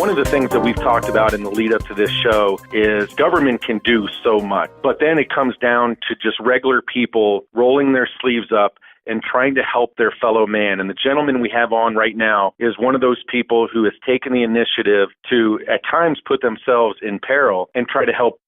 One of the things that we've talked about in the lead up to this show is government can do so much, but then it comes down to just regular people rolling their sleeves up and trying to help their fellow man. And the gentleman we have on right now is one of those people who has taken the initiative to at times put themselves in peril and try to help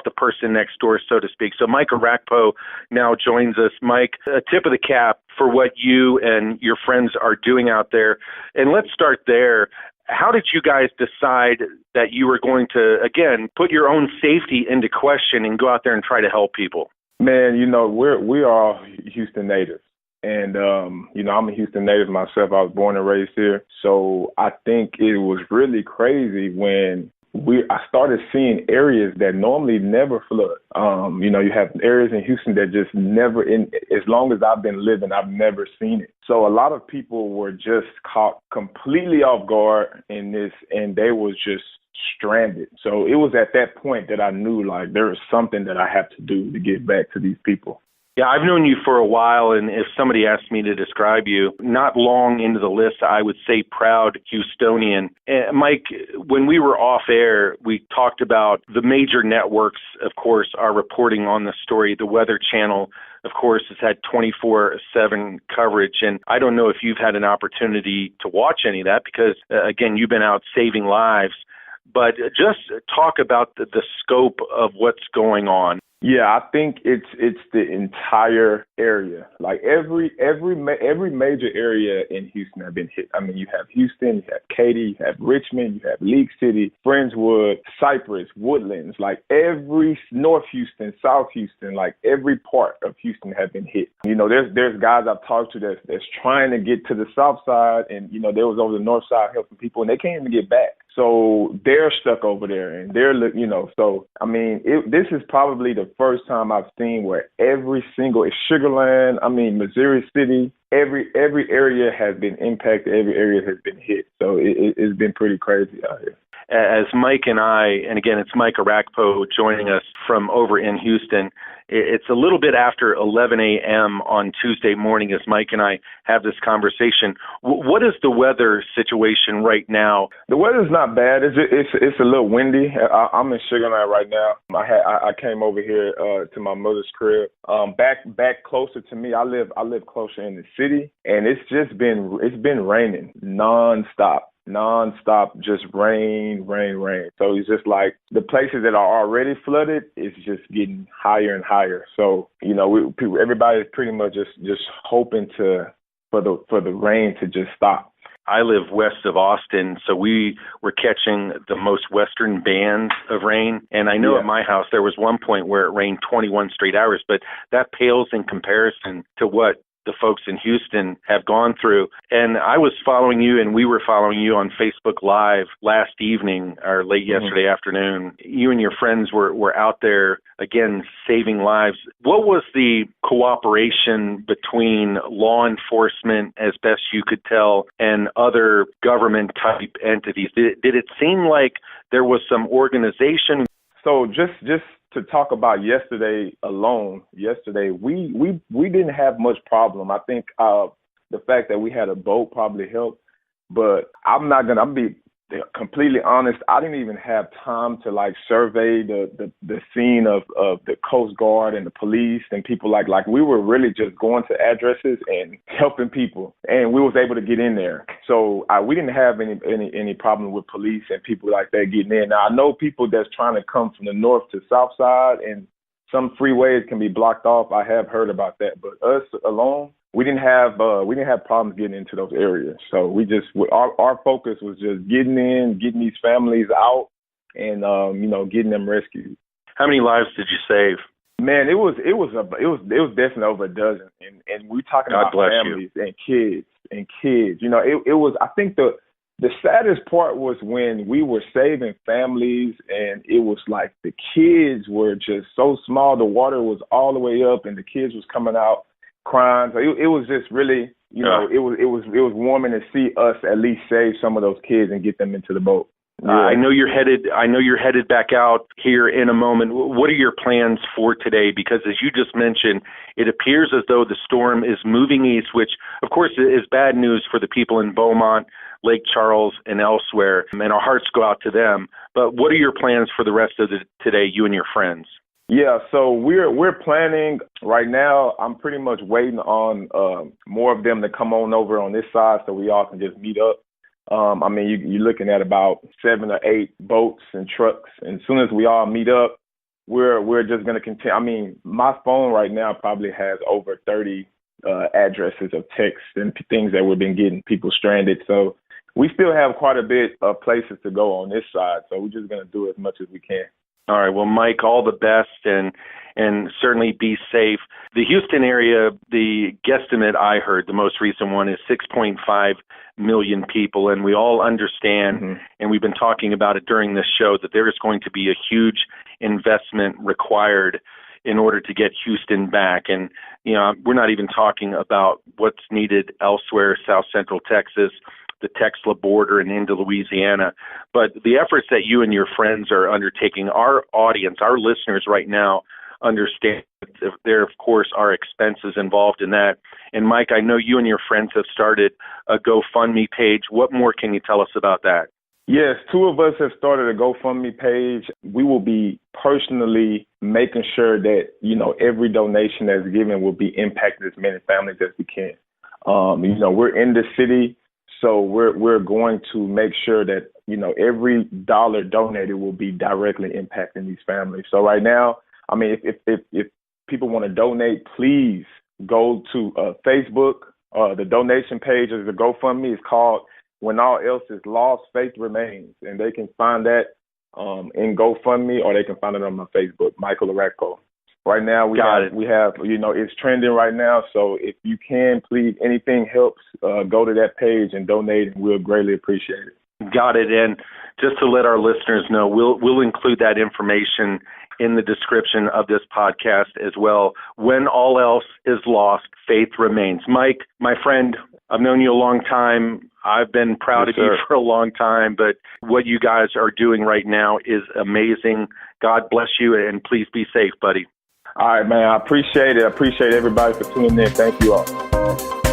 the person next door, so to speak. So Mike Orakpo now joins us. Mike, a tip of the cap for what you and your friends are doing out there. And let's start there. How did you guys decide that you were going to, again, put your own safety into question and go out there and try to help people? Man, we are all Houston natives. And, I'm a Houston native myself. I was born and raised here. So I think it was really crazy when I started seeing areas that normally never flood. You have areas in Houston that just never, as long as I've been living, I've never seen it. So a lot of people were just caught completely off guard in this, and they was just stranded. So it was at that point that I knew, like, there was something that I have to do to get back to these people. Yeah, I've known you for a while, and if somebody asked me to describe you, not long into the list, I would say proud Houstonian. And Mike, when we were off air, we talked about the major networks, of course, are reporting on the story. The Weather Channel, of course, has had 24/7 coverage, and I don't know if you've had an opportunity to watch any of that because, again, you've been out saving lives. But just talk about the scope of what's going on. Yeah, I think it's the entire area. Like every major area in Houston have been hit. I mean, you have Houston, you have Katy, you have Richmond, you have League City, Friendswood, Cypress, Woodlands. Like every North Houston, South Houston, like every part of Houston have been hit. There's guys I've talked to that's trying to get to the south side, and they was over the north side helping people, and they can't even get back. So they're stuck over there, and so I mean, this is probably the first time I've seen where every single, it's Sugar Land, Missouri City, every area has been impacted, every area has been hit. So it's been pretty crazy out here. As Mike and I, and again, it's Mike Orakpo joining us from over in Houston. It's a little bit after 11 a.m. on Tuesday morning as Mike and I have this conversation. What is the weather situation right now? The weather's not bad. It's a little windy. I'm in Sugar Land right now. I came over here to my mother's crib. Back closer to me. I live closer in the city, and it's been raining nonstop, just rain. So it's just like the places that are already flooded, it's just getting higher and higher. So, everybody's pretty much just hoping for the rain to just stop. I live west of Austin, so we were catching the most western band of rain. And I know At my house there was one point where it rained 21 straight hours, but that pales in comparison to what the folks in Houston have gone through. And I was following you, and we were following you on Facebook Live last evening or late yesterday afternoon. You and your friends were out there, again, saving lives. What was the cooperation between law enforcement, as best you could tell, and other government-type entities? Did it seem like there was some organization? So just to talk about yesterday alone, we didn't have much problem. I think the fact that we had a boat probably helped, but I'm be completely honest. I didn't even have time to survey the scene of the Coast Guard and the police and people like we were really just going to addresses and helping people, and we was able to get in there. So we didn't have any problem with police and people like that getting in. Now I know people that's trying to come from the north to south side, and some freeways can be blocked off. I have heard about that, but us alone, we didn't have problems getting into those areas. So our focus was just getting these families out, and getting them rescued. How many lives did you save? Man, it was definitely over a dozen, and we're talking about families and kids. It was. I think the saddest part was when we were saving families, and it was like the kids were just so small. The water was all the way up, and the kids was coming out crying. So it was just really, it was warming to see us at least save some of those kids and get them into the boat. I know you're headed back out here in a moment. What are your plans for today? Because as you just mentioned, it appears as though the storm is moving east, which of course is bad news for the people in Beaumont, Lake Charles, and elsewhere. And our hearts go out to them. But what are your plans for the rest of today, you and your friends? Yeah, so we're planning right now. I'm pretty much waiting on more of them to come on over on this side so we all can just meet up. I mean, you're looking at about 7 or 8 boats and trucks. And as soon as we all meet up, we're just going to continue. I mean, my phone right now probably has over 30 addresses of texts and things that we've been getting people stranded. So we still have quite a bit of places to go on this side. So we're just going to do as much as we can. All right. Well, Mike, all the best and certainly be safe. The Houston area, the guesstimate I heard, the most recent one, is 6.5 million people. And we all understand, and we've been talking about it during this show, that there is going to be a huge investment required in order to get Houston back. And, you know, we're not even talking about what's needed elsewhere, South Central Texas, the Texas border, and into Louisiana. But the efforts that you and your friends are undertaking, our audience, our listeners right now understand that there, of course, are expenses involved in that. And Mike, I know you and your friends have started a GoFundMe page. What more can you tell us about that? Yes, 2 of us have started a GoFundMe page. We will be personally making sure that, you know, every donation that's given will be impacting as many families as we can. You know, we're in the city, so we're going to make sure that, you know, every dollar donated will be directly impacting these families. So right now, I mean, if people want to donate, please go to Facebook. The donation page of the GoFundMe is called When All Else Is Lost, Faith Remains. And they can find that in GoFundMe, or they can find it on my Facebook, Mike Orakpo. Right now, we have, you know, it's trending right now. So if you can, please, anything helps, go to that page and donate, and we'll greatly appreciate it. Got it. And just to let our listeners know, we'll include that information in the description of this podcast as well. When all else is lost, faith remains. Mike, my friend, I've known you a long time. I've been proud of you for a long time, but what you guys are doing right now is amazing. God bless you, and please be safe, buddy. All right, man. I appreciate it. I appreciate everybody for tuning in. Thank you all.